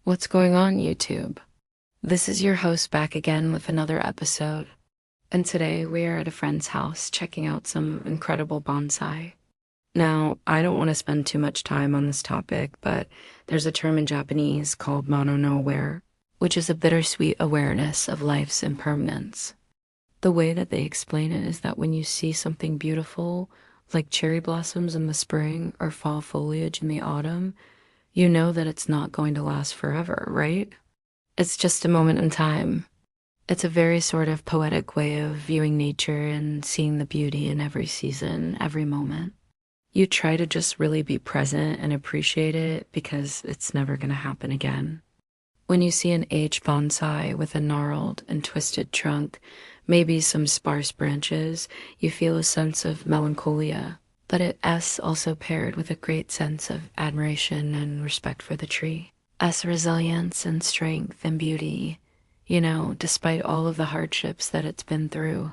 What's going on, YouTube? This is your host back again with another episode. And today we are at a friend's house checking out some incredible bonsai. Now, I don't want to spend too much time on this topic, but there's a term in Japanese called mono no aware, which is a bittersweet awareness of life's impermanence. The way that they explain it is that when you see something beautiful, like cherry blossoms in the spring or fall foliage in the autumn, you know that it's not going to last forever, right? It's just a moment in time. It's a very sort of poetic way of viewing nature and seeing the beauty in every season, every moment. You try to just really be present and appreciate it because it's never going to happen again. When you see an aged bonsai with a gnarled and twisted trunk, maybe some sparse branches, you feel a sense of melancholia, but it's also paired with a great sense of admiration and respect for the tree. As resilience and strength and beauty, despite all of the hardships that it's been through.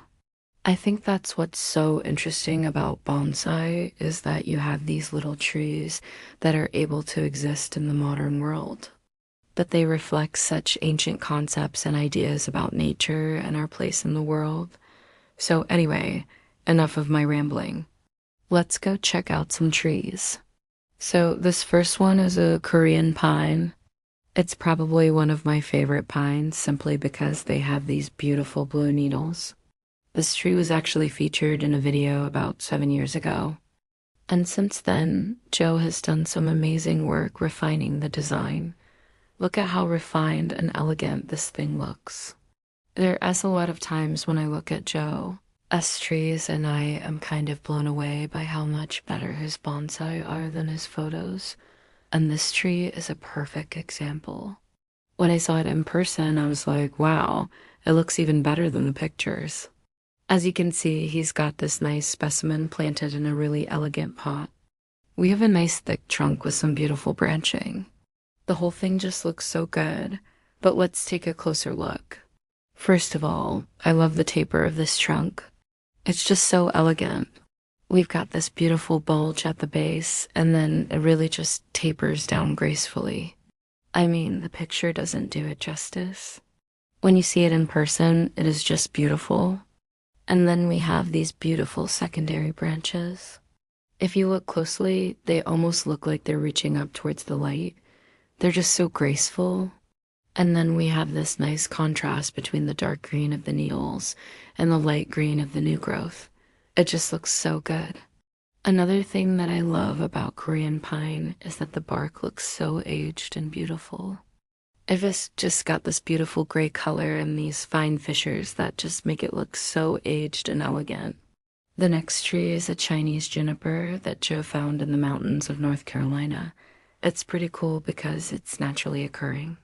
I think that's what's so interesting about bonsai is that you have these little trees that are able to exist in the modern world. But they reflect such ancient concepts and ideas about nature and our place in the world. So anyway, enough of my rambling. Let's go check out some trees. So this first one is a Korean pine. It's probably one of my favorite pines simply because they have these beautiful blue needles. This tree was actually featured in a video about 7 years ago. And since then, Joe has done some amazing work refining the design. Look at how refined and elegant this thing looks. There are a lot of times when I look at Joe, trees, and I am kind of blown away by how much better his bonsai are than his photos. And this tree is a perfect example. When I saw it in person, I was like, wow, it looks even better than the pictures. As you can see, he's got this nice specimen planted in a really elegant pot. We have a nice thick trunk with some beautiful branching. The whole thing just looks so good, but let's take a closer look. First of all, I love the taper of this trunk. It's just so elegant. We've got this beautiful bulge at the base, and then it really just tapers down gracefully. I mean, the picture doesn't do it justice. When you see it in person, it is just beautiful. And then we have these beautiful secondary branches. If you look closely, they almost look like they're reaching up towards the light. They're just so graceful. And then we have this nice contrast between the dark green of the needles and the light green of the new growth. It just looks so good. Another thing that I love about Korean pine is that the bark looks so aged and beautiful. It's just got this beautiful gray color and these fine fissures that just make it look so aged and elegant. The next tree is a Chinese juniper that Joe found in the mountains of North Carolina. It's pretty cool because it's naturally occurring.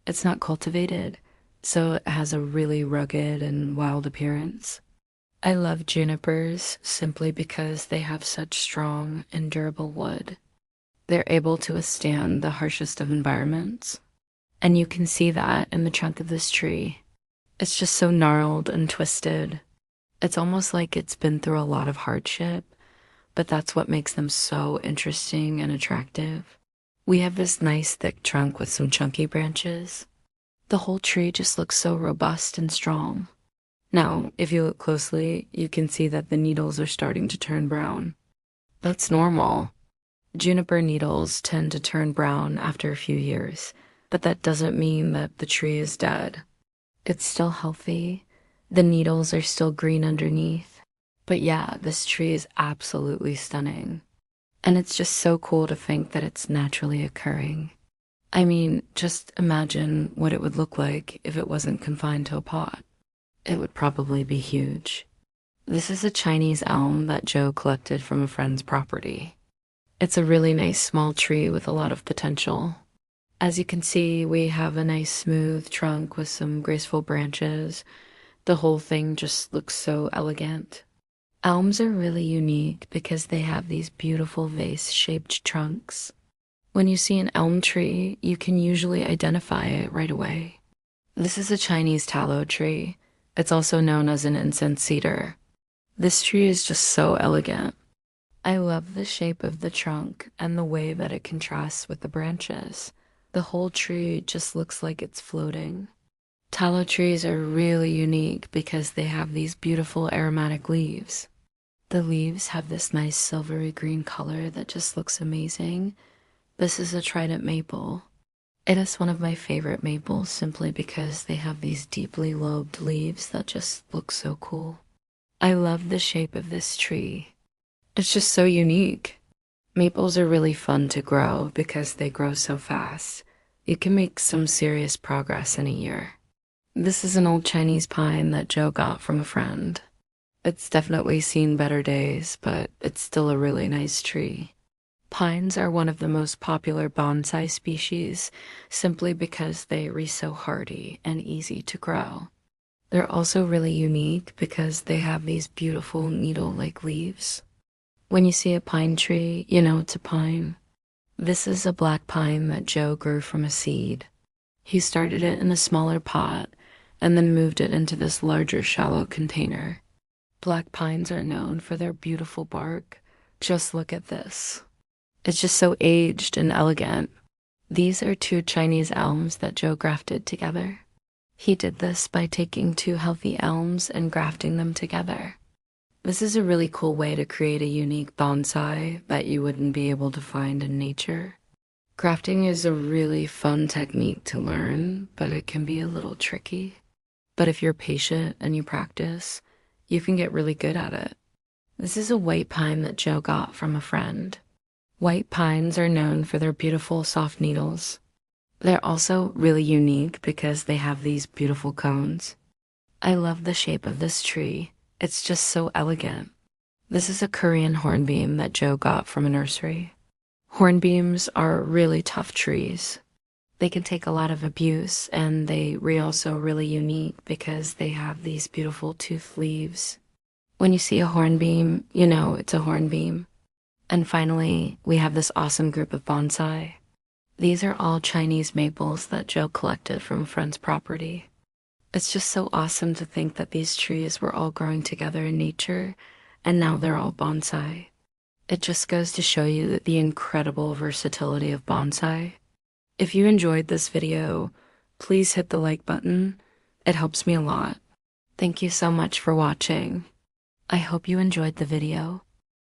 It's not cultivated, so it has a really rugged and wild appearance. I love junipers simply because they have such strong and durable wood. They're able to withstand the harshest of environments. And you can see that in the trunk of this tree. It's just so gnarled and twisted. It's almost like it's been through a lot of hardship, but that's what makes them so interesting and attractive. We have this nice thick trunk with some chunky branches. The whole tree just looks so robust and strong. Now, if you look closely, you can see that the needles are starting to turn brown. That's normal. Juniper needles tend to turn brown after a few years, but that doesn't mean that the tree is dead. It's still healthy. The needles are still green underneath. But yeah, this tree is absolutely stunning. And it's just so cool to think that it's naturally occurring. I mean, just imagine what it would look like if it wasn't confined to a pot. It would probably be huge. This is a Chinese elm that Joe collected from a friend's property. It's a really nice small tree with a lot of potential. As you can see, we have a nice smooth trunk with some graceful branches. The whole thing just looks so elegant. Elms are really unique because they have these beautiful vase-shaped trunks. When you see an elm tree, you can usually identify it right away. This is a Chinese tallow tree. It's also known as an incense cedar. This tree is just so elegant. I love the shape of the trunk and the way that it contrasts with the branches. The whole tree just looks like it's floating. Tallow trees are really unique because they have these beautiful aromatic leaves. The leaves have this nice silvery green color that just looks amazing. This is a trident maple. It is one of my favorite maples simply because they have these deeply lobed leaves that just look so cool. I love the shape of this tree. It's just so unique. Maples are really fun to grow because they grow so fast. You can make some serious progress in a year. This is an old Chinese pine that Joe got from a friend. It's definitely seen better days, but it's still a really nice tree. Pines are one of the most popular bonsai species simply because they are so hardy and easy to grow. They're also really unique because they have these beautiful needle-like leaves. When you see a pine tree, you know it's a pine. This is a black pine that Joe grew from a seed. He started it in a smaller pot and then moved it into this larger shallow container. Black pines are known for their beautiful bark. Just look at this. It's just so aged and elegant. These are two Chinese elms that Joe grafted together. He did this by taking two healthy elms and grafting them together. This is a really cool way to create a unique bonsai that you wouldn't be able to find in nature. Grafting is a really fun technique to learn, but it can be a little tricky. But if you're patient and you practice, you can get really good at it. This is a white pine that Joe got from a friend. White pines are known for their beautiful soft needles. They're also really unique because they have these beautiful cones. I love the shape of this tree. It's just so elegant. This is a Korean hornbeam that Joe got from a nursery. Hornbeams are really tough trees. They can take a lot of abuse, and they're also really unique because they have these beautiful toothed leaves. When you see a hornbeam, you know it's a hornbeam. And finally, we have this awesome group of bonsai. These are all Chinese maples that Joe collected from a friend's property. It's just so awesome to think that these trees were all growing together in nature, and now they're all bonsai. It just goes to show you that the incredible versatility of bonsai. If you enjoyed this video, please hit the like button. It helps me a lot. Thank you so much for watching. I hope you enjoyed the video.